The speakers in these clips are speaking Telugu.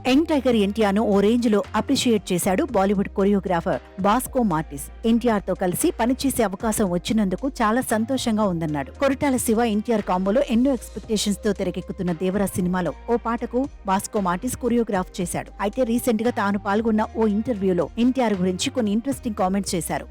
యంగ్ టైగర్ ఎన్టీఆర్ ను ఓ రేంజ్ లో అప్రిషియేట్ చేశాడు బాలీవుడ్ కొరియోగ్రాఫర్ బాస్కో మార్టిస్. ఎన్టీఆర్ తో కలిసి పనిచేసే అవకాశం వచ్చినందుకు చాలా సంతోషంగా ఉందన్నాడు. కొరటాల శివ ఎన్టీఆర్ కాంబోలో ఎన్నో ఎక్స్పెక్టేషన్స్ తో తెరకెక్కుతున్న దేవరా సినిమాలో ఓ పాటకు బాస్కో మార్టిస్ కొరియోగ్రాఫ్ చేశాడు. అయితే రీసెంట్ గా తాను పాల్గొన్న ఓ ఇంటర్వ్యూలో ఎన్టీఆర్ గురించి కొన్ని ఇంట్రెస్టింగ్ కామెంట్స్ చేశారు.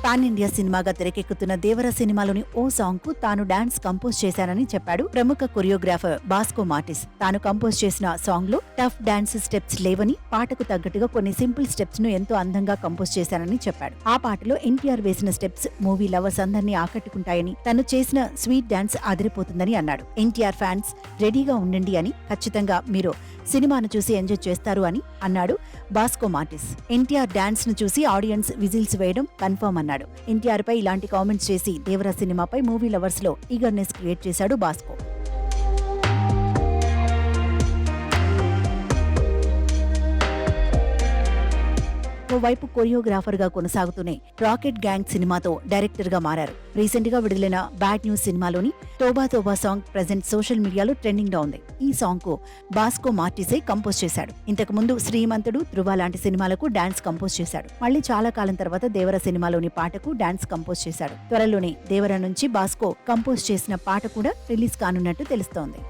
పాన్ ఇండియా సినిమాగా తెరకెక్కుతున్న దేవరా సినిమాలోని ఓ సాంగ్ కు తాను డాన్స్ కంపోజ్ చేశానని చెప్పాడు ప్రముఖ కొరియోగ్రాఫర్ బాస్కో మార్టిస్. తాను కంపోజ్ చేసిన సాంగ్ లో టఫ్ డాన్స్ స్టెప్స్ లేవని, పాటకు తగ్గట్టుగా కొన్ని సింపుల్ స్టెప్స్ ను ఎంతో అందంగా కంపోజ్ చేశానని చెప్పాడు. ఆ పాటలో ఎన్టీఆర్ వేసిన స్టెప్స్ మూవీ లవర్స్ అందరినీ ఆకట్టుకుంటాయని, తను చేసిన స్వీట్ డాన్స్ అదిరిపోతుందని అన్నాడు. ఎన్టీఆర్ ఫ్యాన్స్ రెడీగా ఉండండి అని, ఖచ్చితంగా మీరు సినిమాను చూసి ఎంజాయ్ చేస్తారు అని అన్నాడు బాస్కో మార్టిస్. ఎన్టీఆర్ డాన్స్ ను చూసి ఆడియన్స్ విజిల్స్ వేయడం కన్ఫర్మ్ అన్నాడు. ఎన్టీఆర్ పై ఇలాంటి కామెంట్స్ చేసి దేవరా సినిమాపై మూవీ లవర్స్ లో ఈగర్నెస్ క్రియేట్ చేశాడు బాస్కో. ఓవైపు కొరియోగ్రాఫర్ గా కొనసాగుతూనే రాకెట్ గ్యాంగ్ సినిమాతో డైరెక్టర్ గా మారారు. రీసెంట్ గా విడుదలైన బ్యాడ్ న్యూస్ సినిమాలోని Tauba Tauba song present social మీడియాలో ట్రెండింగ్ గా ఉంది. ఈ సాంగ్ కు బాస్కో మార్టిసే కంపోజ్ చేశాడు. ఇంతకు ముందు శ్రీమంతుడు, ధృవ లాంటి సినిమాలకు డాన్స్ కంపోజ్ చేశాడు. మళ్లీ చాలా కాలం తర్వాత దేవర సినిమాలోని పాటకు డాన్స్ కంపోజ్ చేశాడు. త్వరలోనే దేవర నుంచి బాస్కో కంపోజ్ చేసిన పాట కూడా రిలీజ్ కానున్నట్టు తెలుస్తోంది.